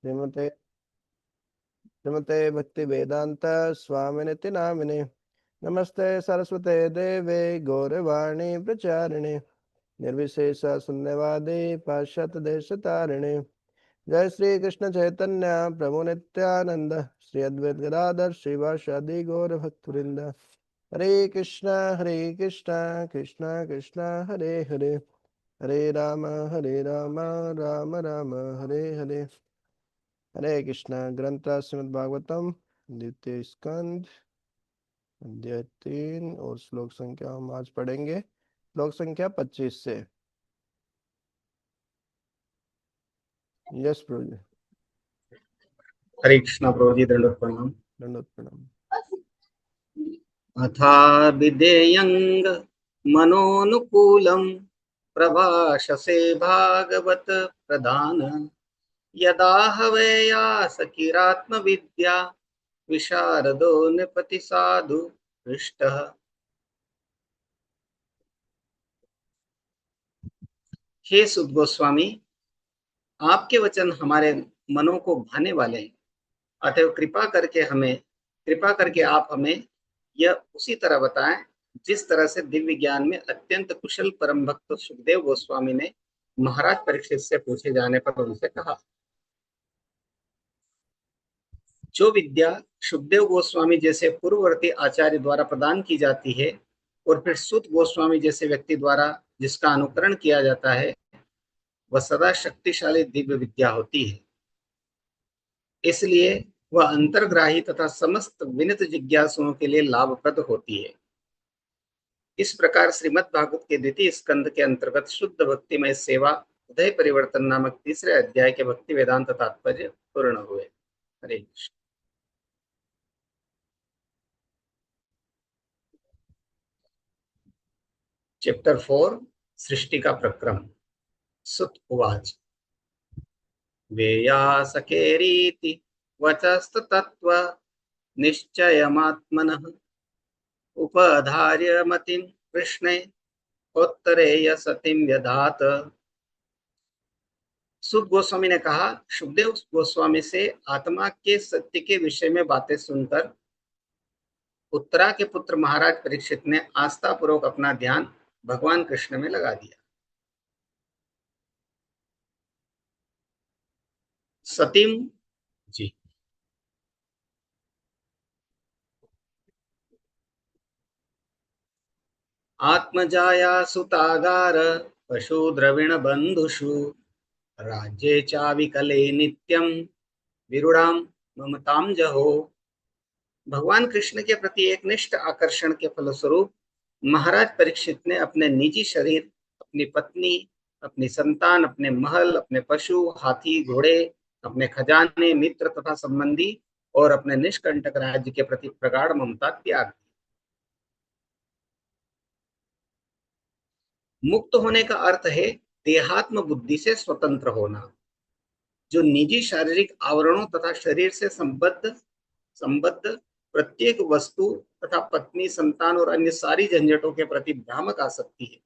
श्रीमते श्रीमते भक्ति वेदांत स्वामिनिति नामिने। नमस्ते सरस्वते देवे गौरवाणी प्रचारिणे निर्विशेष शून्यवादी पाश्चात्य देश तारिणे। जय श्री कृष्ण चैतन्य प्रभु नित्यानंद श्री अद्वैत गदाधर श्रीवासादि गौर भक्तवृंद। हरे कृष्ण कृष्ण कृष्ण हरे हरे, हरे राम राम राम हरे हरे। हरे कृष्ण। ग्रंथ श्रीमद् भागवतम द्वितीय स्कंद अध्याय 3 और श्लोक संख्या हम आज पढ़ेंगे श्लोक संख्या 25 से। यस प्रभु जी। हरे कृष्णा प्रभु जी, दंडवत प्रणाम। दंडवत प्रणाम। अथा विधेयं मनोनुकूलं प्रभाषसे भागवत प्रधान यदा हवेयास किरात्मविद्या विशारदो नृपति साधु पृष्ठः। हे सुत गोस्वामी, आपके वचन हमारे मनों को भाने वाले हैं, अतएव कृपा करके आप हमें यह उसी तरह बताएं जिस तरह से दिव्य ज्ञान में अत्यंत कुशल परम भक्त सुखदेव गोस्वामी ने महाराज परीक्षित से पूछे जाने पर उनसे कहा। जो विद्या सुखदेव गोस्वामी जैसे पूर्ववर्ती आचार्य द्वारा प्रदान की जाती है और फिर सुत गोस्वामी जैसे व्यक्ति द्वारा जिसका अनुकरण किया जाता है, वह सदा शक्तिशाली दिव्य विद्या होती है। इसलिए वह अंतर्ग्राही तथा समस्त विनित जिज्ञासुओं के लिए लाभप्रद होती है। इस प्रकार श्रीमद् भागवत के द्वितीय स्कंद के अंतर्गत शुद्ध भक्तिमय सेवा उदय परिवर्तन नामक तीसरे अध्याय के भक्ति वेदांत तात्पर्य पूर्ण हुए। हरे कृष्ण। चैप्टर 4 सृष्टि का प्रक्रम। सुत उवाच वेयासकेरीति वचस्तत्व निश्चयमात्मनः उपधार्य मतिं कृष्णे उत्तरेय सतिं व्यधात। सुत गोस्वामी ने कहा, सुखदेव गोस्वामी से आत्मा के सत्य के विषय में बातें सुनकर उत्तरा के पुत्र महाराज परीक्षित ने आस्था पूर्वक अपना ध्यान भगवान कृष्ण में लगा दिया। सतीम जी। आत्मजाया सुतागार पशु द्रविण बंधुषु राज्ये चाविकले नित्यम विरुणाम ममताम जहो। भगवान कृष्ण के प्रति एक निष्ठ आकर्षण के फलस्वरूप महाराज परीक्षित ने अपने निजी शरीर, अपनी पत्नी, अपनी संतान, अपने महल, अपने पशु, हाथी, घोड़े, अपने खजाने, मित्र तथा संबंधी और अपने निष्कंटक राज्य के प्रति प्रगाढ़ ममता त्याग दी। मुक्त होने का अर्थ है देहात्म बुद्धि से स्वतंत्र होना, जो निजी शारीरिक आवरणों तथा शरीर से संबद्ध प्रत्येक वस्तु तथा पत्नी, संतान और अन्य सारी झंझटों के प्रति भ्रामक आसक्ति है।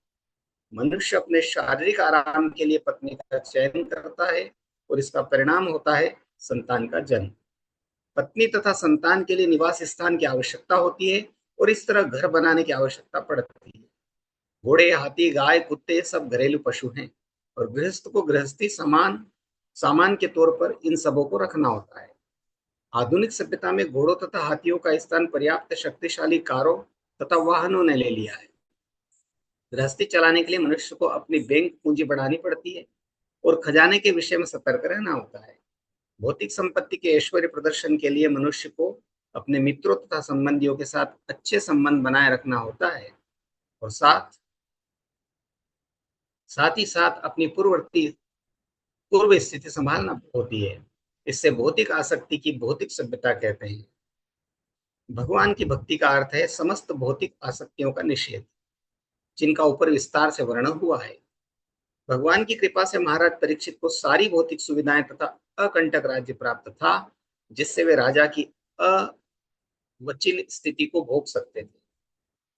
मनुष्य अपने शारीरिक आराम के लिए पत्नी का चयन करता है और इसका परिणाम होता है संतान का जन्म। पत्नी तथा संतान के लिए निवास स्थान की आवश्यकता होती है और इस तरह घर बनाने की आवश्यकता पड़ती है। घोड़े, हाथी, गाय, कुत्ते सब घरेलू पशु हैं और गृहस्थ को गृहस्थी सामान के तौर पर इन सबों को रखना होता है। आधुनिक सभ्यता में घोड़ों तथा हाथियों का स्थान पर्याप्त शक्तिशाली कारों तथा वाहनों ने ले लिया है। गृहस्थी चलाने के लिए मनुष्य को अपनी बैंक पूंजी बढ़ानी पड़ती है और खजाने के विषय में सतर्क रहना होता है। भौतिक संपत्ति के ऐश्वर्य प्रदर्शन के लिए मनुष्य को अपने मित्रों तथा संबंधियों के साथ अच्छे संबंध बनाए रखना होता है और साथ ही साथ अपनी पूर्व स्थिति संभालना होती है। इससे भौतिक आसक्ति की भौतिक सभ्यता कहते हैं। भगवान की भक्ति का अर्थ है समस्त भौतिक आसक्तियों का निषेध, जिनका ऊपर विस्तार से वर्णन हुआ है। भगवान की कृपा से महाराज परीक्षित को सारी भौतिक सुविधाएं तथा अकंटक राज्य प्राप्त था, जिससे वे राजा की अवचिल स्थिति को भोग सकते थे।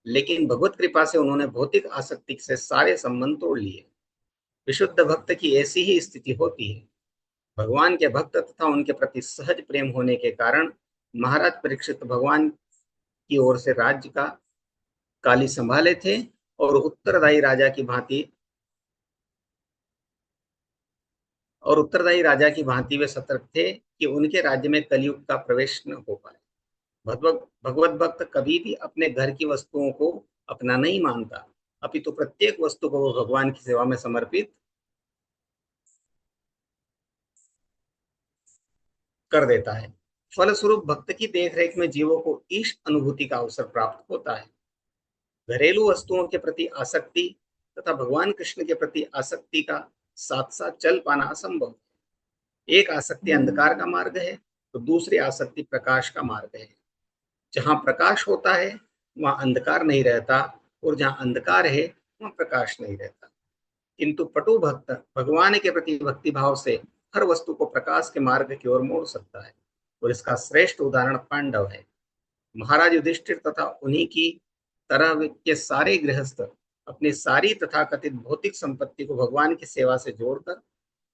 लेकिन भगवत कृपा से उन्होंने भौतिक आसक्ति से सारे संबंध तोड़ लिए। विशुद्ध भक्त की ऐसी ही स्थिति होती है। भगवान के भक्त तथा उनके प्रति सहज प्रेम होने के कारण महाराज परीक्षित भगवान की ओर से राज्य का काली संभाले थे और उत्तरदायी राजा की भांति वे सतर्क थे कि उनके राज्य में कलयुग का प्रवेश न हो पाए। भगवत भक्त कभी भी अपने घर की वस्तुओं को अपना नहीं मानता, अपितु प्रत्येक वस्तु को वो भगवान की सेवा में समर्पित कर देता है। फलस्वरूप भक्त की देखरेख में जीवों को ईश अनुभूति का अवसर प्राप्त होता है। घरेलू वस्तुओं के प्रति आसक्ति तथा भगवान कृष्ण के प्रति आसक्ति का साथ साथ चल पाना असंभव है। एक आसक्ति अंधकार का मार्ग है तो दूसरी आसक्ति प्रकाश का मार्ग है। जहां प्रकाश होता है वहां अंधकार नहीं रहता और जहां अंधकार है वहां प्रकाश नहीं रहता। किंतु पटु भक्त भगवान के प्रति भक्ति भाव से हर वस्तु को प्रकाश के मार्ग की ओर मोड़ सकता है और इसका श्रेष्ठ उदाहरण पांडव है। महाराज युधिष्ठिर तथा उन्हीं की तरह के सारे गृहस्थ अपनी सारी तथाकथित भौतिक संपत्ति को भगवान की सेवा से जोड़कर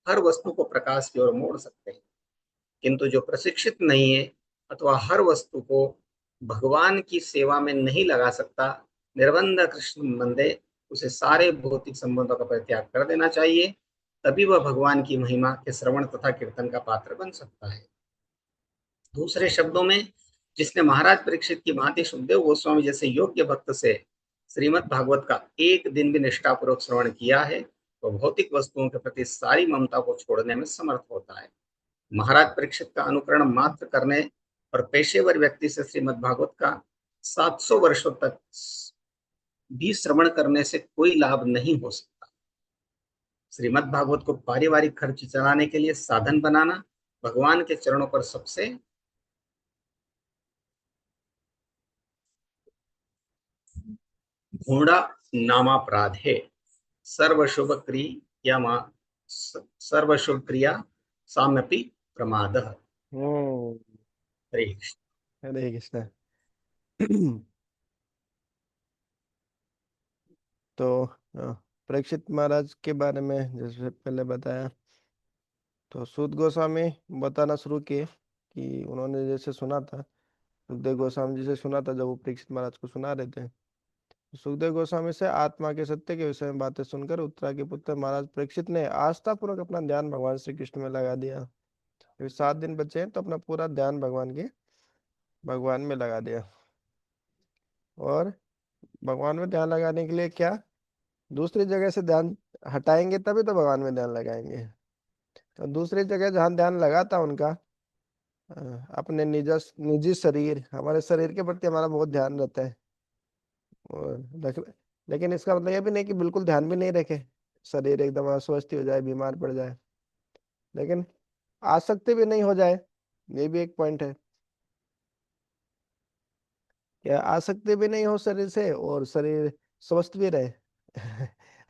हर वस्तु को प्रकाश की ओर मोड़ सकते हैं, किंतु जो प्रशिक्षित नहीं है अथवा हर वस्तु को भगवान की सेवा में नहीं लगा सकता, निर्बंध कृष्ण बंदे, उसे सारे भौतिक संबंधों का परित्याग कर देना चाहिए, तभी वह भगवान की महिमा के श्रवण तथा कीर्तन का पात्र बन सकता है। दूसरे शब्दों में, जिसने महाराज परीक्षित की भांति सुखदेव गोस्वामी जैसे योग्य भक्त से श्रीमद् भागवत का एक दिन भी निष्ठापूर्वक श्रवण किया है, तो भौतिक वस्तुओं के प्रति सारी ममता को छोड़ने में समर्थ होता है। महाराज परीक्षित का अनुकरण मात्र करने और पेशेवर व्यक्ति से श्रीमद् भागवत का 700 वर्षों तक भी श्रवण करने से कोई लाभ नहीं हो सकता। श्रीमद् भागवत को पारिवारिक खर्च चलाने के लिए साधन बनाना भगवान के चरणों पर सबसे घोड़ा नामापराध है। सर्वशुभ क्रिया साम्यपि प्रमादः। हम्म। हरे कृष्ण। हरे कृष्ण। तो परीक्षित महाराज के बारे में जैसे पहले बताया, तो सूत गोस्वामी बताना शुरू किए कि उन्होंने जैसे सुना था, सुखदेव गोस्वामी जी से सुना था जब वो परीक्षित महाराज को सुना रहे थे। सुखदेव गोस्वामी से आत्मा के सत्य के विषय में बातें सुनकर उत्तरा के पुत्र महाराज परीक्षित ने आस्था पूर्वक अपना ध्यान भगवान श्री कृष्ण में लगा दिया। अभी 7 दिन बचे हैं तो अपना पूरा ध्यान भगवान में लगा दिया। और भगवान में ध्यान लगाने के लिए क्या, दूसरी जगह से ध्यान हटाएंगे तभी तो भगवान में ध्यान लगाएंगे। तो दूसरी जगह जहाँ ध्यान लगा था उनका अपने निजी शरीर, हमारे शरीर के प्रति हमारा बहुत ध्यान रहता है। और लेकिन इसका मतलब ये भी नहीं कि बिल्कुल ध्यान भी नहीं रखे, शरीर एकदम अस्वस्थ हो जाए, बीमार पड़ जाए, लेकिन आसक्ति भी नहीं हो जाए, ये भी एक पॉइंट है। क्या आसक्ति भी नहीं हो शरीर से और शरीर स्वस्थ भी रहे।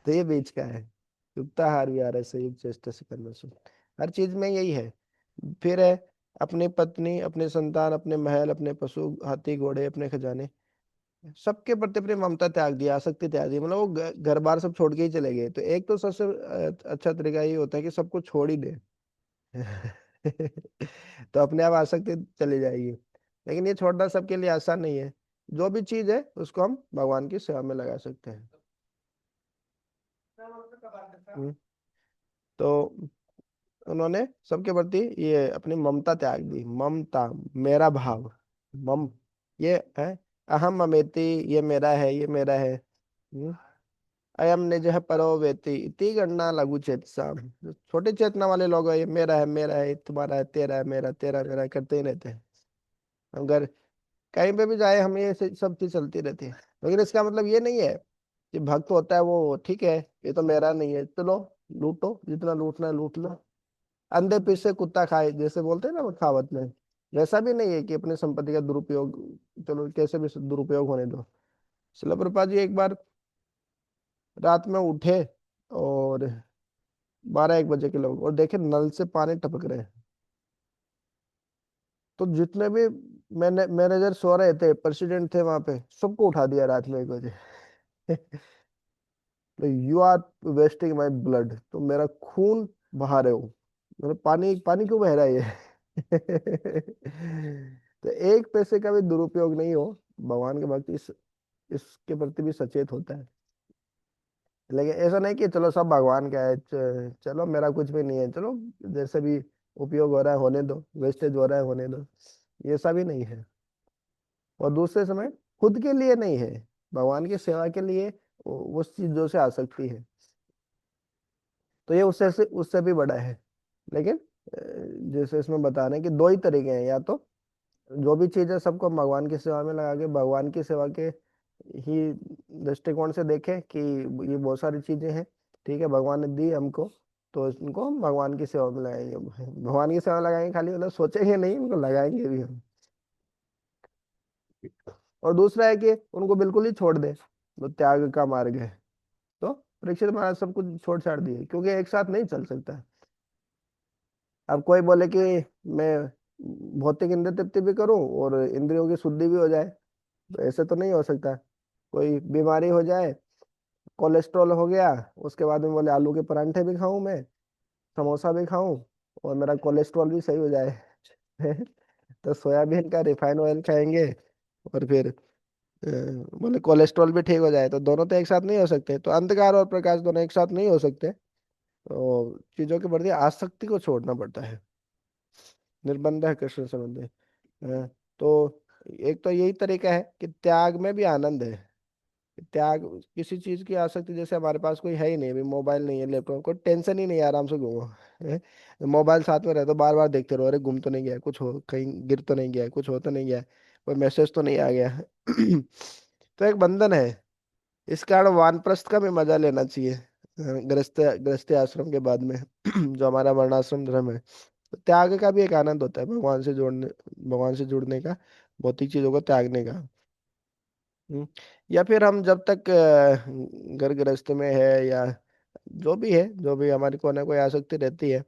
तो ये बीच का है। युक्ताहार विहार है संयुक्त चेष्टा से कर्म सु, हर चीज में यही है। फिर है अपनी पत्नी, अपने संतान, अपने महल, अपने पशु, हाथी घोड़े, अपने खजाने, सबके प्रति अपनी ममता त्याग दिया, आसक्ति त्याग दी, मतलब वो घर बार सब छोड़ के ही चले गए। तो एक तो सबसे अच्छा तरीका ये होता है कि सबको छोड़ ही दे। तो अपने आप आसक्ति चली जाएगी। लेकिन ये छोड़ना सबके लिए आसान नहीं है। जो भी चीज है उसको हम भगवान की सेवा में लगा सकते हैं। हम्म, तो उन्होंने सबके प्रति ये अपनी ममता त्याग दी। ममता, मेरा भाव, मम, ये है अहम ममेति, ये मेरा है, ये मेरा है। अयम निजः परो वेति इति गणना लघु चेतसा, जो छोटी चेतना वाले लोग हैं, ये मेरा है, तुम्हारा है, तेरा है, मेरा, तेरा मेरा करते ही रहते हैं। अगर कहीं पे भी जाए हम ये सब चीज चलती रहती है। लेकिन इसका मतलब ये नहीं है कि भक्त होता है वो ठीक है, ये तो मेरा नहीं है, चलो लूटो, जितना लूटना है लूट लो, अंधे पीछे कुत्ता खाए जैसे बोलते हैं ना वो कहावत में। वैसा भी नहीं है कि अपनी संपत्ति का दुरुपयोग, चलो कैसे भी दुरुपयोग होने दो। शिला प्रभुपाद जी एक बार रात में उठे और 12-1 बजे के लोग, और देखे नल से पानी टपक रहे हैं। तो जितने भी मैनेजर सो रहे थे, प्रेसिडेंट थे वहां पे, सबको उठा दिया रात में 1 बजे। You are wasting my blood, तो मेरा खून बहा रहे हो, मतलब पानी पानी क्यों बह रहा है ये? तो एक पैसे का भी दुरुपयोग नहीं हो, भगवान के भक्त इसके प्रति भी सचेत होता है। लेकिन ऐसा नहीं कि चलो सब भगवान का है, चलो मेरा कुछ भी नहीं है, चलो जैसे भी उपयोग हो रहा है होने दो, वेस्टेज हो रहा है होने दो, ये सब भी नहीं है। और दूसरे समय खुद के लिए नहीं है, भगवान की सेवा के लिए उस चीजों से आसक्ति है। तो ये उससे उससे भी बड़ा है। लेकिन जैसे इसमें बता रहे हैं कि दो ही तरीके हैं, या तो जो भी चीज है सबको भगवान की सेवा में लगा के भगवान की सेवा के ही दृष्टिकोण से देखें कि ये बहुत सारी चीजें हैं, ठीक है, भगवान ने दी हमको, तो इनको हम भगवान की सेवा में लगाएंगे। भगवान की सेवा में लगाएंगे खाली, मतलब सोचेंगे नहीं, उनको लगाएंगे भी हम। और दूसरा है कि उनको बिल्कुल ही छोड़ दे, तो त्याग का मार्ग है। तो परीक्षित महाराज सब कुछ छोड़ छाड़ दिए, क्योंकि एक साथ नहीं चल सकता। अब कोई बोले कि मैं भौतिक इंद्रिय तृप्ति भी करूं और इंद्रियों की शुद्धि भी हो जाए, तो ऐसे तो नहीं हो सकता। कोई बीमारी हो जाए, कोलेस्ट्रॉल हो गया, उसके बाद में बोले आलू के परांठे भी खाऊं मैं, समोसा भी खाऊं, और मेरा कोलेस्ट्रॉल भी सही हो जाए। तो सोयाबीन का रिफाइन ऑयल खाएंगे, और फिर बोले कोलेस्ट्रॉल भी ठीक हो जाए, तो दोनों तो एक साथ नहीं हो सकते। तो अंधकार और प्रकाश दोनों एक साथ नहीं हो सकते। तो चीजों के प्रति आसक्ति को छोड़ना पड़ता है। निर्बंध है कृष्ण संबंधी। तो एक तो यही तरीका है कि त्याग में भी आनंद है। त्याग, किसी चीज की आसक्ति, जैसे हमारे पास कोई है ही नहीं, अभी मोबाइल नहीं है, लैपटॉप, कोई टेंशन ही नहीं है, आराम से घूमो। मोबाइल साथ में रहता तो बार बार देखते रहो, अरे गुम तो नहीं गया, कुछ हो कहीं गिर तो नहीं गया, कुछ हो तो नहीं गया, कोई मैसेज तो नहीं आ गया। तो एक बंधन है। इस कारण वानप्रस्थ का भी मजा लेना चाहिए, गृहस्थ आश्रम के बाद में। जो हमारा वर्णाश्रम धर्म है, तो त्याग का भी एक आनंद होता है, भगवान से जुड़ने का, भौतिक चीजों को त्यागने का। हम्म, या फिर हम जब तक घर गृहस्थ में है, या जो भी हमारी को ना कोई आसक्ति रहती है,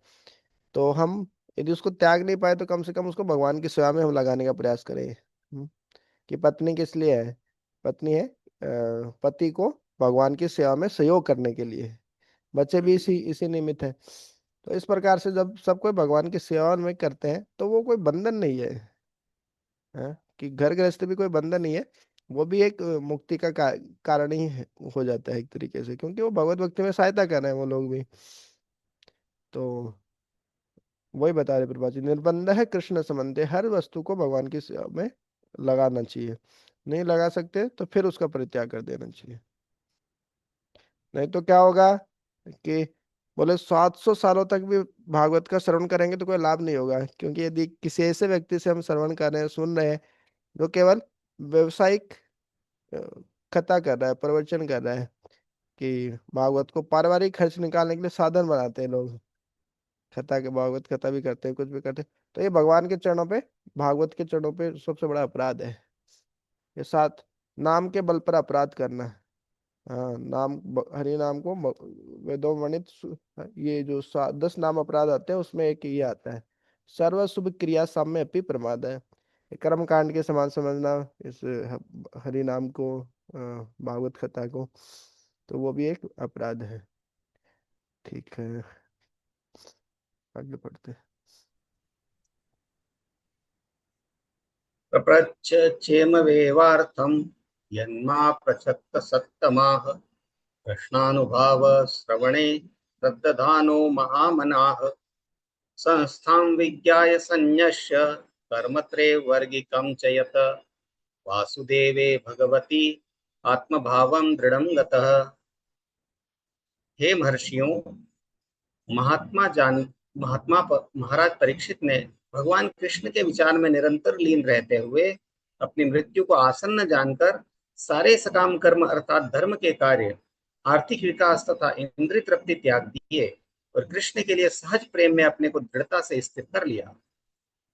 तो हम यदि उसको त्याग नहीं पाए, तो कम से कम उसको भगवान की सेवा में हम लगाने का प्रयास करें। कि पत्नी किस लिए है? पत्नी है पति को भगवान की सेवा में सहयोग करने के लिए। बच्चे भी इसी इसी निमित्त है। तो इस प्रकार से जब सब कोई भगवान की सेवा में करते हैं, तो वो कोई बंधन नहीं है। कि घर गृहस्थ भी कोई बंधन नहीं है, वो भी एक मुक्ति का कारण ही हो जाता है एक तरीके से, क्योंकि वो भगवत भक्ति में सहायता कर रहे हैं वो लोग भी। तो वही बता रहे प्रभा जी, निर्बंध है कृष्ण संबंधी, हर वस्तु को भगवान की सेवा में लगाना चाहिए। नहीं लगा सकते तो फिर उसका परित्याग कर देना चाहिए। नहीं तो क्या होगा कि बोले 700 सालों तक भी भागवत का श्रवण करेंगे तो कोई लाभ नहीं होगा, क्योंकि यदि किसी ऐसे व्यक्ति से हम श्रवण कर रहे हैं, सुन रहे हैं, जो केवल व्यवसायिक अ, कथा कर रहा है, प्रवचन कर रहा है, कि भागवत को पारिवारिक खर्च निकालने के लिए साधन बनाते हैं लोग, कथा के भागवत कथा भी करते हैं, कुछ भी करते हैं, तो ये भगवान के चरणों पे, भागवत के चरणों पे सबसे बड़ा अपराध है। ये साथ नाम के बल पर अपराध करना है। हाँ, हरि नाम को वेदों वर्णित ये जो 10 नाम अपराध आते हैं, उसमें एक ये आता है, सर्व शुभ क्रिया साम्य अपि प्रमाद है। ये कर्म कांड के समान समझना इस हरि नाम को, भागवत कथा को, तो वो भी एक अपराध है। ठीक है, आगे बढ़ते हैं। प्रपृच्छ चेमवेवार्थं यन्मा प्रचक्त सत्तमाः कृष्णानुभाव श्रवणे श्रद्दधानो महामनाः संस्थां विज्ञाय संन्यस्य कर्मत्रे वर्गिकं च यत वासुदेवे भगवती आत्मभावं दृढ़ं गतः। हे महर्षियों, महात्मा जान महाराज परीक्षित ने भगवान कृष्ण के विचार में निरंतर लीन रहते हुए अपनी मृत्यु को आसन्न जानकर सारे सकाम कर्म अर्थात धर्म के कार्य, आर्थिक विकास तथा इंद्रिय तृप्ति त्याग दिए और कृष्ण के लिए सहज प्रेम में अपने को दृढ़ता से स्थिर कर लिया।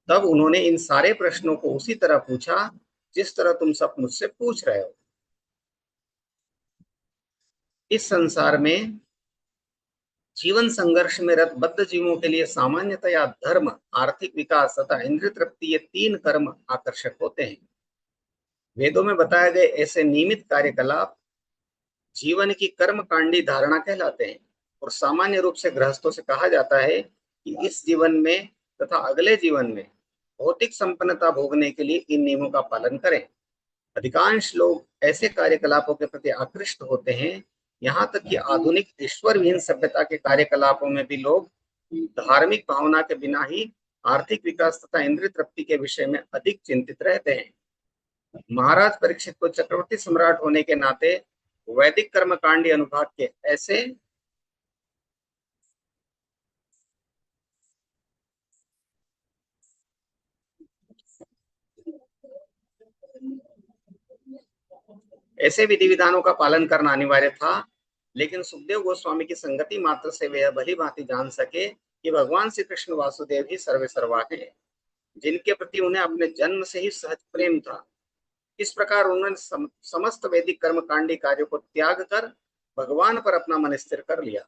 तब उन्होंने इन सारे प्रश्नों को उसी तरह पूछा जिस तरह तुम सब मुझसे पूछ रहे हो। इस संसार में जीवन संघर्ष में रत बद्ध जीवों के लिए सामान्यतया धर्म, आर्थिक विकास तथा इंद्रिय तृप्ति, ये 3 कर्म आकर्षक होते हैं। वेदों में बताए गए ऐसे नियमित कार्यकलाप जीवन की कर्म कांडी धारणा कहलाते हैं, और सामान्य रूप से गृहस्थों से कहा जाता है कि इस जीवन में तथा अगले जीवन में भौतिक संपन्नता भोगने के लिए इन नियमों का पालन करें। अधिकांश लोग ऐसे कार्यकलापों के प्रति आकृष्ट होते हैं, यहाँ तक कि आधुनिक ईश्वरविहीन सभ्यता के कार्यकलापों में भी लोग धार्मिक भावना के बिना ही आर्थिक विकास तथा इंद्रिय तृप्ति के विषय में अधिक चिंतित रहते हैं। महाराज परीक्षित को चक्रवर्ती सम्राट होने के नाते वैदिक कर्मकांडी अनुभाग के ऐसे विधि विधानों का पालन करना अनिवार्य था, लेकिन सुखदेव गोस्वामी की संगति मात्र से वे भली भांति जान सके कि भगवान श्री कृष्ण वासुदेव ही सर्वे सर्वा है, जिनके प्रति उन्हें अपने जन्म से ही सहज प्रेम था। इस प्रकार उन्होंने समस्त वैदिक कर्मकांडी कार्यों को त्याग कर भगवान पर अपना मन स्थिर कर लिया।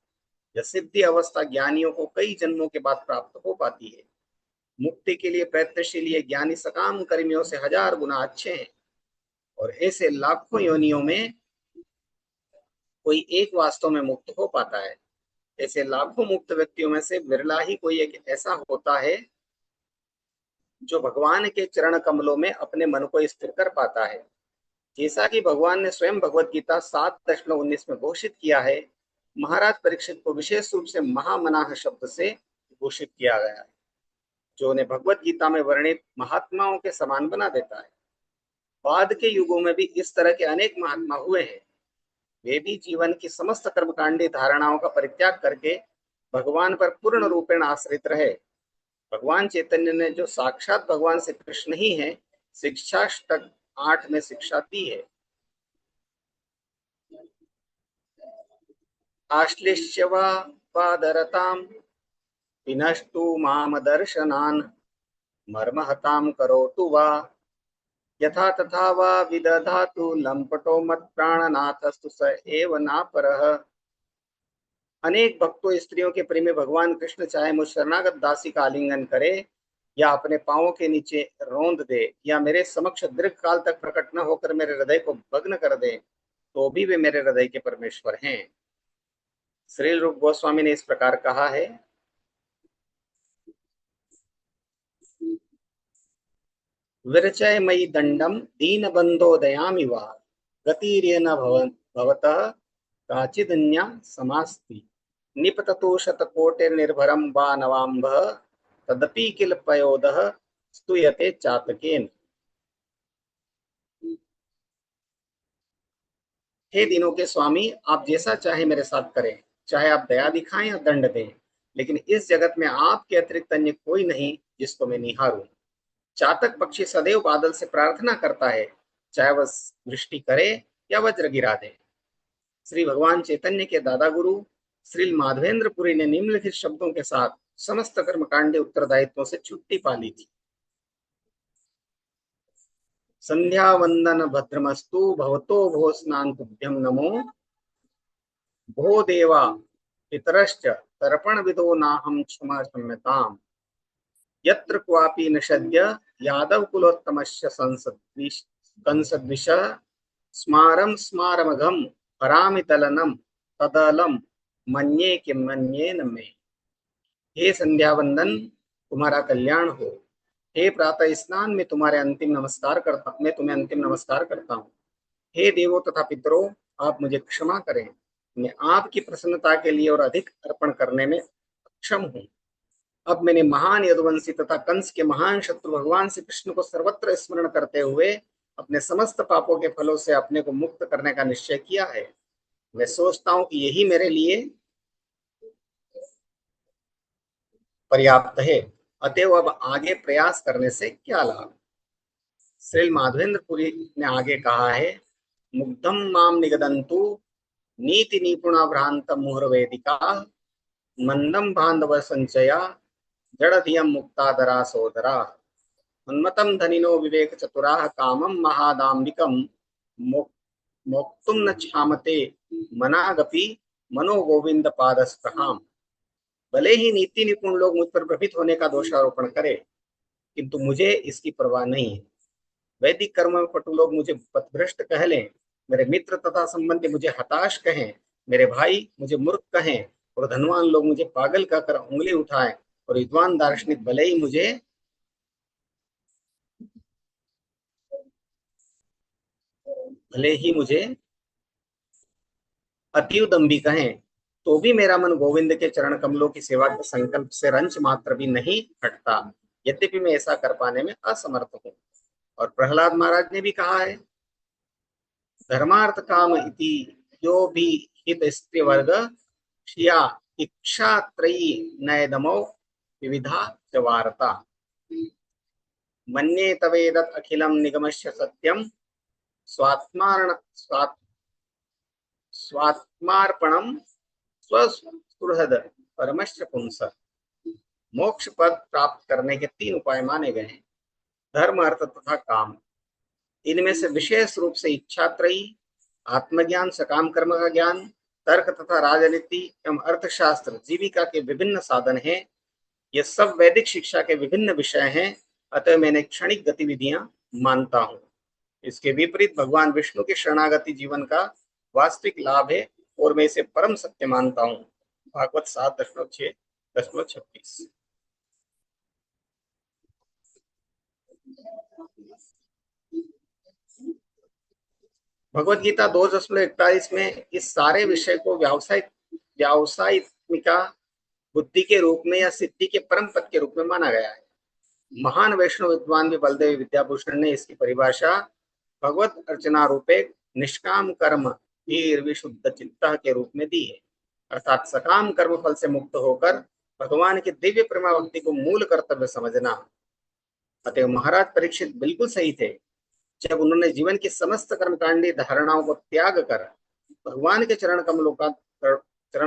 यह सिद्धि अवस्था ज्ञानियों को कई जन्मों के बाद प्राप्त हो पाती है। मुक्ति के लिए प्रयत्नशील ये ज्ञानी सकाम कर्मियों से 1000 गुना अच्छे हैं, और ऐसे लाखों योनियों में कोई एक वास्तव में मुक्त हो पाता है। ऐसे लाखों मुक्त व्यक्तियों में से विरला ही कोई एक ऐसा होता है जो भगवान के चरण कमलों में अपने मन को स्थिर कर पाता है। जैसा कि भगवान ने स्वयं भगवत गीता 7:19 में घोषित किया है, महाराज परीक्षित को विशेष रूप से महामनाह शब्द से घोषित किया गया है, जो उन्हें भगवत गीता में वर्णित महात्माओं के समान बना देता है। बाद के युगों में भी इस तरह के अनेक महात्मा हुए हैं। वे भी जीवन की समस्त कर्मकांडी धारणाओं का परित्याग करके भगवान पर पूर्ण रूपेण आश्रित रहे। भगवान चैतन्य ने, जो साक्षात भगवान श्री कृष्ण ही है, शिक्षाष्टक 8 में शिक्षा दी है। आश्लिष्यवादरताम विनष्टु माम दर्शनान मर्महताम करोतु वा यथा तथा वा विदधातु लंपटो मत प्राणनाथस्तु स एव नापरः। अनेक भक्तों स्त्रियों के प्रेमी भगवान कृष्ण चाहे मुझ शरणागत दासी का आलिंगन करे या अपने पांवों के नीचे रौंद दे या मेरे समक्ष दीर्घ काल तक प्रकट न होकर मेरे हृदय को भग्न कर दे, तो भी वे मेरे हृदय के परमेश्वर हैं। श्री रूप गोस्वामी ने इस प्रकार कहा है, विरचय मयि दंडम दीन बंधो दयामि वा गतिरेन भवतः काचिदन्या समास्ति निपततो शतकोटिर्निर्भरं वा नवाम्भः तदपि किल पयोदः स्तूयते चातकेन। हे दिनों के स्वामी, आप जैसा चाहे मेरे साथ करें, चाहे आप दया दिखाएं या दंड दें, लेकिन इस जगत में आपके अतिरिक्त अन्य कोई नहीं जिसको मैं निहारूं। चातक पक्षी सदैव बादल से प्रार्थना करता है, चाहे वह वृष्टि करे या वज्र गिरा दे। श्री भगवान चैतन्य के दादा गुरु श्री माधवेंद्रपुरी ने निम्नलिखित शब्दों के साथ समस्त कर्मकांडी उत्तरदायित्वों से छुट्टी पा ली थी। संध्या वंदन भद्रमस्तु भवतो भो स्नान तुभ्यं नमो भो देवा पितरश्च तर्पण विदो नाहं क्षमा क्षम्यताम् यत्र क्वापि निषद्य यादव कुलोत्तमस्य कंसद्विषः स्मारं स्मारमघं परामितलनं तदलं मन्ये किं मन्येन मे। हे संध्या वंदन, तुम्हारा कल्याण हो। हे प्रातः स्नान, मैं तुम्हें अंतिम नमस्कार करता हूँ। हे देवों तथा पितरों, आप मुझे क्षमा करें, मैं आपकी प्रसन्नता के लिए और अधिक अर्पण करने में अक्षम हूँ। अब मैंने महान यदुवंशी तथा कंस के महान शत्रु भगवान श्री कृष्ण को सर्वत्र स्मरण करते हुए अपने समस्त पापों के फलों से अपने को मुक्त करने का निश्चय किया है। मैं सोचता हूँ कि यही मेरे लिए पर्याप्त है, अतएव अब आगे प्रयास करने से क्या लाभ। श्री माधवेंद्रपुरी ने आगे कहा है, मुग्धम माम निगदंतु नीति निपुणा भ्रांत मुहुर्वेदिका मंदम बांधव संचया जड़धियम मुक्तादरा सोदरा उन्मतम धनिनो विवेक चतुराः कामम महादाम्बिकम मोक्तुम न क्षामते मनागपि मनो गोविंद पादस्पृहाम। भले ही नीति निपुण लोग मुझ पर भ्रमित होने का दोषारोपण करें, किंतु मुझे इसकी परवाह नहीं है। वैदिक कर्म में पटु लोग मुझे पथभ्रष्ट कह लें, मेरे मित्र तथा संबंधी मुझे हताश कहें, मेरे भाई मुझे मूर्ख कहें और धनवान लोग मुझे पागल कहकर उंगली उठाएं और विद्वान दार्शनिक भले ही मुझे अतीव दम्भी कहें, तो भी मेरा मन गोविंद के चरण कमलों की सेवा के संकल्प से रंच मात्र भी नहीं हटता, यद्यपि मैं ऐसा कर पाने में असमर्थ हूँ। और प्रहलाद महाराज ने भी कहा है, धर्मार्थ काम इति यो भी हित स्त्री वर्ग श्रिया इच्छा त्रयी नयदमो विविधा च वार्ता मन्ये तवेदत् अखिलम निगमस्य सत्यम स्वात्मार्ण स्वात् स्वात्मार्पणम स्वसुहृद परमश्च पुंस। मोक्ष पद प्राप्त करने के 3 उपाय माने गए हैं, धर्म अर्थ तथा काम। इनमें से विशेष रूप से इच्छा त्रयी, आत्मज्ञान, सकाम कर्म का ज्ञान, तर्क तथा राजनीति एवं अर्थशास्त्र जीविका के विभिन्न साधन हैं। ये सब वैदिक शिक्षा के विभिन्न विषय हैं, अतः मैंने क्षणिक गतिविधियां मानता हूँ। इसके विपरीत भगवान विष्णु के शरणागति जीवन का वास्तविक लाभ है और मैं इसे परम सत्य मानता हूँ। भागवत 7.6.26। भगवत गीता 2.41 में इस सारे विषय को व्यावसायिका बुद्धि के रूप में या सिद्धि के परम पद के रूप में माना गया है। महान वैष्णव विद्वान भी बलदेव विद्याभूषण ने इसकी परिभाषा भगवत अर्चना रूपे निष्काम कर्म विशुद्ध चित्त के रूप में दी है, अर्थात सकाम कर्म फल से मुक्त होकर भगवान की दिव्य प्रेमा भक्ति को मूल कर्तव्य समझना। अतः महाराज परीक्षित बिल्कुल सही थे जब उन्होंने जीवन की समस्त कर्मकांडी धारणाओं को त्याग कर भगवान के चरण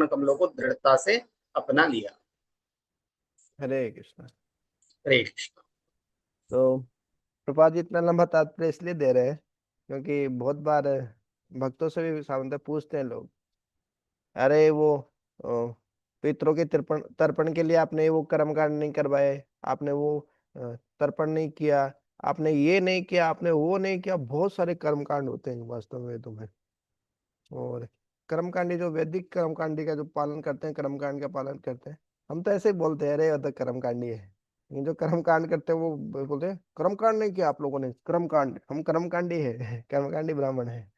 कमलों को दृढ़ता से अपना लिया। हरे कृष्ण। हरे कृष्ण। तो प्रभुपाद जी इतना लंबा तात्पर्य इसलिए दे रहे हैं क्योंकि बहुत बार भक्तों से भी सामान्यतः पूछते हैं लोग, अरे वो अ, पितरों के तर्पण तर्पण के लिए आपने वो कर्मकांड नहीं करवाए, आपने वो तर्पण नहीं किया, आपने ये नहीं किया, आपने वो नहीं किया। बहुत सारे कर्मकांड होते हैं वास्तव में तुम्हें। और कर्मकांडी जो वैदिक कर्मकांडी का जो पालन करते हैं, कर्मकांड का पालन करते हैं, हम तो ऐसे ही बोलते हैं अरे ये तो कर्मकांडी है। लेकिन जो कर्मकांड करते हैं वो बोलते हैं कर्मकांड नहीं किया आप लोगों ने, कर्मकांड हम कर्मकांडी है कर्मकांडी ब्राह्मण है।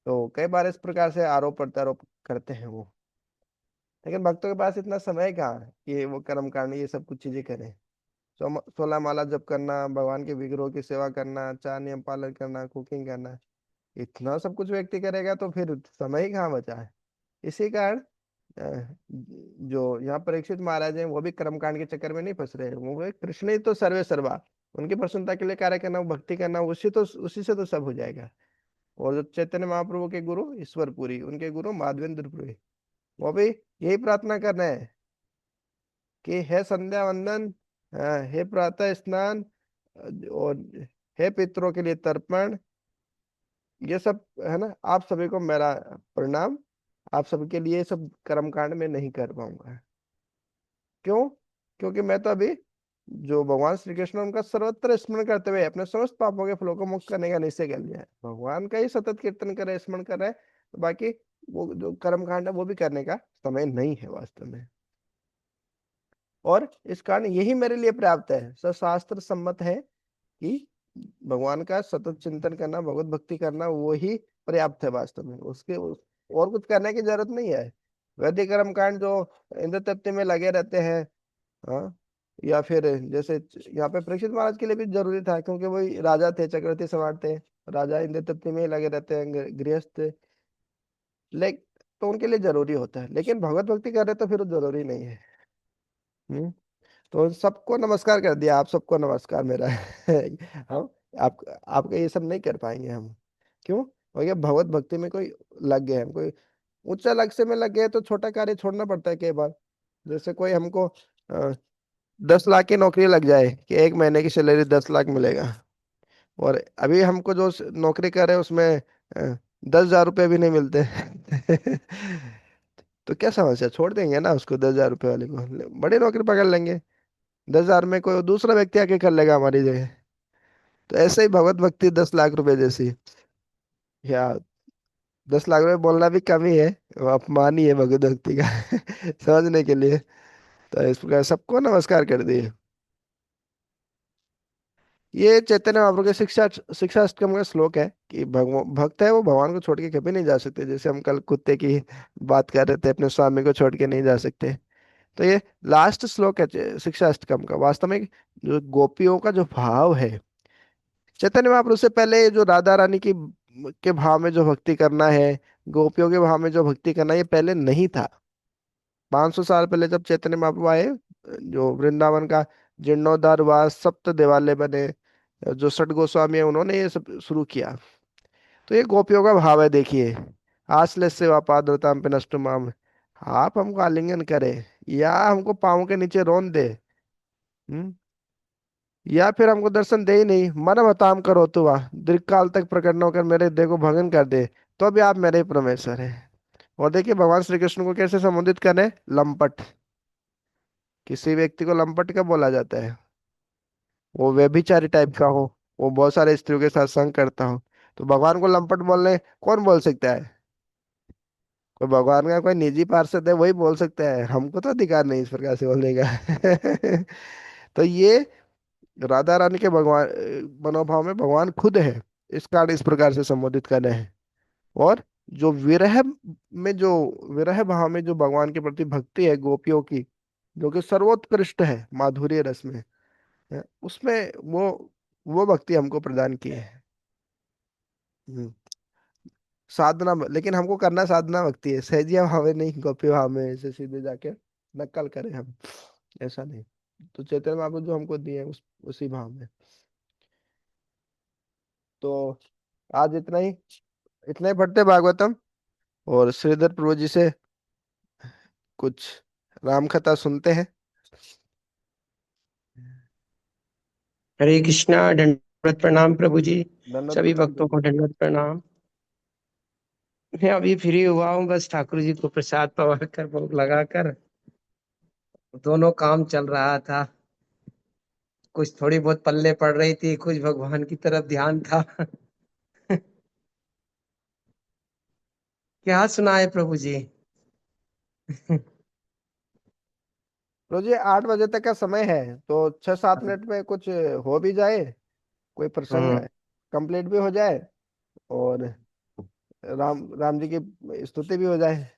तो कई बार इस प्रकार से आरोप प्रत्यारोप करते हैं वो। लेकिन भक्तों के पास इतना समय कहाँ है कि वो कर्मकांड ये सब कुछ चीजें करें। 16 माला जप करना, भगवान के विग्रहों की सेवा करना, 4 नियम पालन करना, कुकिंग करना, इतना सब कुछ व्यक्ति करेगा तो फिर समय ही कहाँ बचा है। इसी कारण जो यहाँ परीक्षित महाराज हैं वो भी कर्मकांड के चक्कर में नहीं फंस रहे हैं। वो बोले, कृष्ण ही तो सर्वे सर्वा, उनकी प्रसन्नता के लिए कार्य करना, भक्ति करना, उसी से तो सब हो जाएगा। और जो चैतन्य महाप्रभु के गुरु ईश्वरपुरी, उनके गुरु माधवेंद्रपुरी, वो भी यही प्रार्थना कर रहे हैं कि हे संध्या वंदन, हे प्रातः स्नान, और हे पितरों के लिए तर्पण, ये सब है ना, आप सभी को मेरा प्रणाम। आप सबके लिए सब कर्मकांड में नहीं कर पाऊंगा। क्यों? क्योंकि मैं तो अभी जो भगवान श्री कृष्ण उनका सर्वत्र स्मरण करते हुए अपने समस्त पापों के फलों को मुक्त करने का निश्चय कर लिया है। भगवान का ही सतत कीर्तन करे, स्मरण कर रहे हैं, तो बाकी वो जो कर्मकांड है वो भी करने का समय नहीं है वास्तव में। और इस कारण यही मेरे लिए पर्याप्त है, शास्त्र सम्मत है कि भगवान का सतत चिंतन करना, भगवत भक्ति करना, वो ही पर्याप्त है वास्तव में। और कुछ करने की जरूरत नहीं है। वैदिक कर्मकांड जो इंद्र तृप्ति में लगे रहते हैं, हाँ, या फिर जैसे यहाँ पे परीक्षित महाराज के लिए भी जरूरी था क्योंकि वही राजा थे, चक्रवर्ती सम्राट थे। राजा इंद्र तृप्ति में ही लगे रहते हैं, गृहस्थ थे। लेकिन तो उनके लिए जरूरी होता है, लेकिन भगवत भक्ति कर रहे तो फिर वो जरूरी नहीं है। हम्म। तो सबको नमस्कार कर दिया, आप सबको नमस्कार मेरा हम आपके ये सब नहीं कर पाएंगे हम। क्यों? भैया भगवत भक्ति में कोई लग गए, हम कोई ऊंचा लक्ष्य में लग गए तो छोटा कार्य छोड़ना पड़ता है कई बार। जैसे कोई हमको 10 लाख की नौकरी लग जाए कि 1 महीने की सैलरी 10 लाख मिलेगा, और अभी हमको जो नौकरी कर रहे हैं उसमें 10,000 रुपये भी नहीं मिलते तो क्या समस्या, छोड़ देंगे ना उसको, 10,000 रुपये वाले को बड़ी नौकरी पकड़ लेंगे। 10,000 में कोई दूसरा व्यक्ति आके कर लेगा हमारी जगह। तो ऐसे ही भगवत भक्ति 10 लाख रुपए जैसी, या 10 लाख रुपए बोलना भी कम ही है, वो अपमान ही है भगवत भक्ति का समझने के लिए। तो इस प्रकार सबको नमस्कार कर दिए। ये चैतन्य महाप्रभु के शिक्षा शिक्षा अष्टकम का श्लोक है कि भगवान भक्त है वो भगवान को छोड़ के कभी नहीं जा सकते। जैसे हम कल कुत्ते की बात कर रहे थे, अपने स्वामी को छोड़ के नहीं जा सकते। तो ये लास्ट श्लोक है शिक्षा अष्टकम का। वास्तव में जो गोपियों का जो भाव है, चैतन्य महाप्रभु से पहले जो राधा रानी की के भाव में जो भक्ति करना है, गोपियों के भाव में जो भक्ति करना है, ये पहले नहीं था। 500 साल पहले जब चैतन्य महाप्रभु आए, जो वृंदावन का जीर्णोद्धार हुआ, सप्त देवालय बने, जो सठ गोस्वामी है उन्होंने ये सब शुरू किया। तो ये गोपियों का भाव है, देखिए। आश्लेष सेवा पादरताम पे नष्टु माम। आप हमको आलिंगन करे, या हमको पाँव के नीचे रोन दे, हम्म, या फिर हमको दर्शन दे ही नहीं, मन बताम करो तो वाह दीर्घ काल तक प्रकट न होकर मेरे देह को भंगन कर दे, तो भी आप मेरे ही परमेश्वर हैं। और देखिए भगवान श्री कृष्ण को कैसे संबोधित करें, लंपट। किसी व्यक्ति को लंपट कब बोला जाता है? वो व्यभिचारी टाइप का हो, वो बहुत सारे स्त्रियों के साथ संग करता हो। तो भगवान को लंपट बोलने कौन बोल सकता है? कोई भगवान का कोई निजी पार्षद है वही बोल सकता है, हमको तो अधिकार नहीं इस प्रकार से बोलने का। तो ये राधा रानी के भगवान मनोभाव में भगवान खुद है, इस कारण इस प्रकार से संबोधित कर रहे हैं। और जो विरह में जो विरह भाव में जो भगवान के प्रति भक्ति है गोपियों की, जो कि सर्वोत्कृष्ट है माधुर्य रस में, उसमें वो भक्ति हमको प्रदान की है। हम्म। साधना लेकिन हमको करना साधना भक्ति है, सहजिया भाव में नहीं, गोपी भाव में ऐसे सीधे जाके नक्कल करें हम, ऐसा नहीं। तो चैतन्य महाप्रभु जो हमको दिए उस उसी भाव में। तो आज इतना ही पढ़ते भागवतम, और श्रीधर प्रभु जी से कुछ राम कथा सुनते हैं। हरे कृष्णा। दंडवत प्रणाम प्रभु जी। धन्यवाद सभी प्रणाम भक्तों प्रभु। को दंडवत प्रणाम। मैं अभी फ्री हुआ हूँ, बस ठाकुर जी को प्रसाद पवा कर भोग लगाकर दोनों काम चल रहा था। कुछ थोड़ी बहुत पल्ले पड़ रही थी, कुछ भगवान की तरफ ध्यान था। क्या सुनाए प्रभु जी। प्रभु जी 8 बजे तक का समय है, तो 6-7 मिनट में कुछ हो भी जाए, कोई प्रसंग हम्म। कंप्लीट भी हो जाए, और राम राम जी की स्तुति भी हो जाए।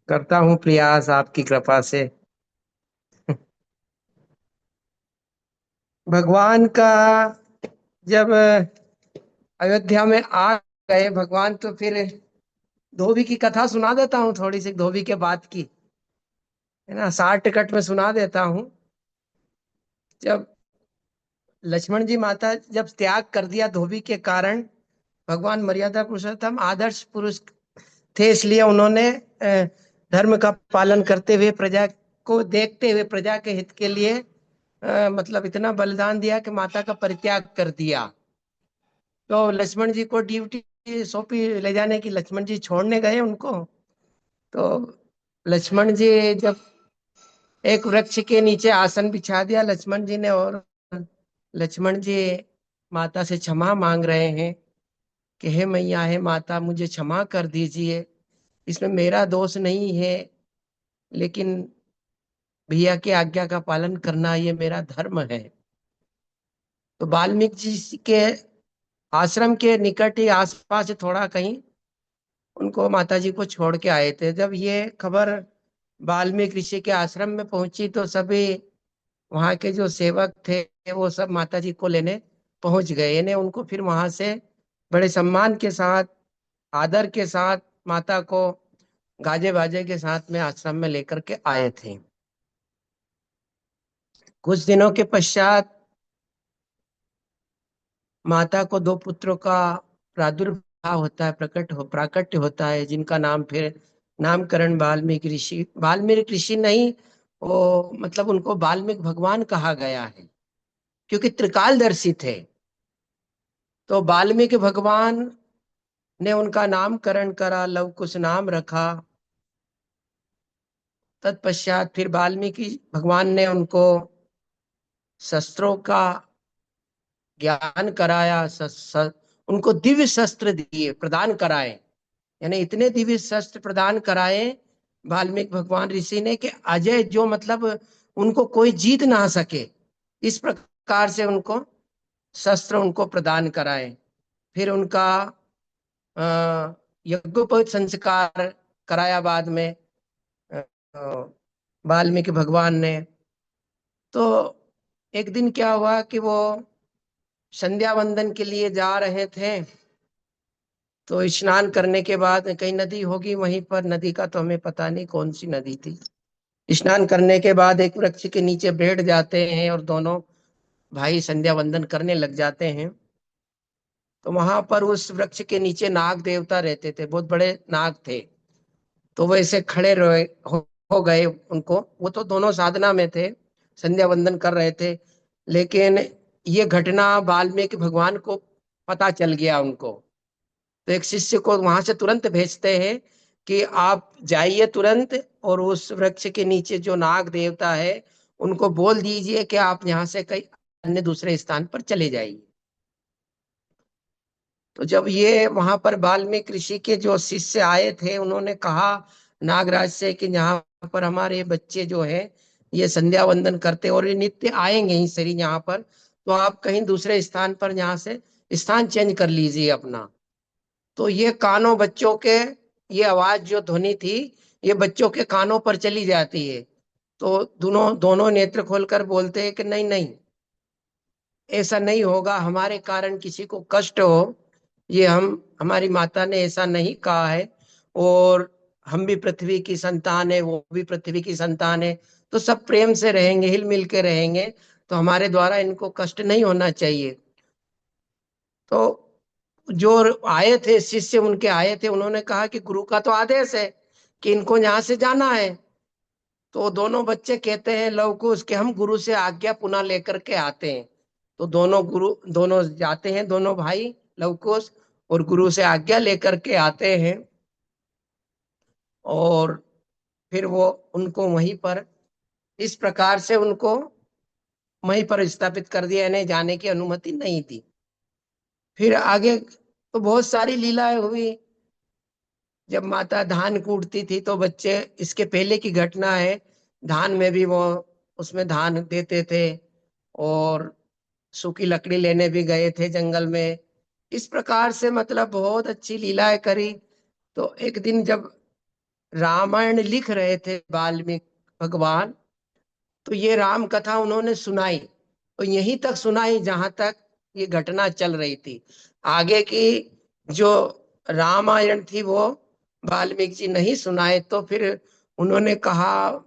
करता हूँ प्रयास आपकी कृपा से। भगवान का जब अयोध्या में आ गए भगवान, तो फिर धोबी की कथा सुना देता हूँ, थोड़ी सी धोबी के बाद की, है ना, 60 टिकट में सुना देता हूँ। जब लक्ष्मण जी माता जब त्याग कर दिया धोबी के कारण, भगवान मर्यादा पुरुषोत्तम आदर्श पुरुष थे, इसलिए उन्होंने धर्म का पालन करते हुए, प्रजा को देखते हुए, प्रजा के हित के लिए मतलब इतना बलिदान दिया कि माता का परित्याग कर दिया। तो लक्ष्मण जी को ड्यूटी सौंपी ले जाने की, लक्ष्मण जी छोड़ने गए उनको। तो लक्ष्मण जी जब एक वृक्ष के नीचे आसन बिछा दिया लक्ष्मण जी ने, और लक्ष्मण जी माता से क्षमा मांग रहे हैं कि हे मैया, हे माता, मुझे क्षमा कर दीजिए, इसमें मेरा दोष नहीं है, लेकिन भैया की आज्ञा का पालन करना ये मेरा धर्म है। तो वाल्मीकि जी के आश्रम के निकट ही, आसपास थोड़ा कहीं, उनको माता जी को छोड़ के आए थे। जब ये खबर वाल्मीकि ऋषि के आश्रम में पहुंची, तो सभी वहां के जो सेवक थे वो सब माता जी को लेने पहुंच गए। इन्हें उनको फिर वहां से बड़े सम्मान के साथ, आदर के साथ माता को गाजे बाजे के साथ में आश्रम में लेकर के आए थे। कुछ दिनों के पश्चात माता को दो पुत्रों का प्रादुर्भाव होता है, प्राकट्य होता है, जिनका नाम फिर नामकरण वाल्मीकि ऋषि नहीं, वो मतलब उनको वाल्मीकि भगवान कहा गया है, क्योंकि त्रिकालदर्शी थे। तो वाल्मीकि भगवान ने उनका नामकरण करा, लव कुश नाम रखा। तत्पश्चात फिर वाल्मीकि भगवान ने उनको शस्त्रों का ज्ञान कराया, उनको दिव्य शस्त्र दिए, प्रदान कराए। यानी इतने दिव्य शस्त्र प्रदान कराए, वाल्मीकि भगवान ऋषि ने कि अजय जो मतलब उनको कोई जीत ना सके, इस प्रकार से उनको शस्त्र उनको प्रदान कराए। फिर उनका यज्ञोपवीत संस्कार कराया बाद में वाल्मीकि भगवान ने। तो एक दिन क्या हुआ कि वो संध्या वंदन के लिए जा रहे थे, तो स्नान करने के बाद कहीं नदी होगी वहीं पर, नदी का तो हमें पता नहीं कौन सी नदी थी। स्नान करने के बाद एक वृक्ष के नीचे बैठ जाते हैं और दोनों भाई संध्या वंदन करने लग जाते हैं। तो वहां पर उस वृक्ष के नीचे नाग देवता रहते थे, बहुत बड़े नाग थे। तो वो ऐसे खड़े रहे हो गए उनको, वो तो दोनों साधना में थे, संध्या वंदन कर रहे थे। लेकिन ये घटना वाल्मीकि भगवान को पता चल गया उनको। तो एक शिष्य को वहां से तुरंत भेजते हैं कि आप जाइए तुरंत और उस वृक्ष के नीचे जो नाग देवता है उनको बोल दीजिए कि आप यहाँ से कहीं अन्य दूसरे स्थान पर चले जाइए। तो जब ये वहां पर वाल्मीकि ऋषि के जो शिष्य आए थे, उन्होंने कहा नागराज से कि यहाँ पर हमारे बच्चे जो है ये संध्या वंदन करते और ये नित्य आएंगे ही सही यहाँ पर, तो आप कहीं दूसरे स्थान पर यहाँ से स्थान चेंज कर लीजिए अपना। तो ये कानों बच्चों के, ये आवाज जो ध्वनि थी ये बच्चों के कानों पर चली जाती है। तो दोनों दोनों नेत्र खोलकर बोलते हैं कि नहीं नहीं, ऐसा नहीं होगा, हमारे कारण किसी को कष्ट हो, ये हमारी माता ने ऐसा नहीं कहा है। और हम भी पृथ्वी की संतान है, वो भी पृथ्वी की संतान है, तो सब प्रेम से रहेंगे, हिल मिल के रहेंगे, तो हमारे द्वारा इनको कष्ट नहीं होना चाहिए। तो जो आए थे शिष्य उनके आए थे, उन्होंने कहा कि गुरु का तो आदेश है कि इनको यहाँ से जाना है। तो दोनों बच्चे कहते हैं लवकुश कि हम गुरु से आज्ञा पुनः लेकर के आते हैं। तो दोनों जाते हैं, दोनों भाई लवकुश, और गुरु से आज्ञा लेकर के आते हैं। और फिर वो उनको वहीं पर इस प्रकार से उनको वहीं पर स्थापित कर दिया, इन्हें जाने की अनुमति नहीं थी। फिर आगे तो बहुत सारी लीलाएं हुई। जब माता धान कूटती थी तो बच्चे, इसके पहले की घटना है, धान में भी वो उसमें धान देते थे और सूखी लकड़ी लेने भी गए थे जंगल में। इस प्रकार से मतलब बहुत अच्छी लीलाएं करी। तो एक दिन जब रामायण लिख रहे थे वाल्मीकि भगवान, तो ये राम कथा उन्होंने सुनाई, तो यहीं तक सुनाई जहां तक ये घटना चल रही थी। आगे की जो रामायण थी वो वाल्मीकि जी नहीं सुनाए। तो फिर उन्होंने कहा,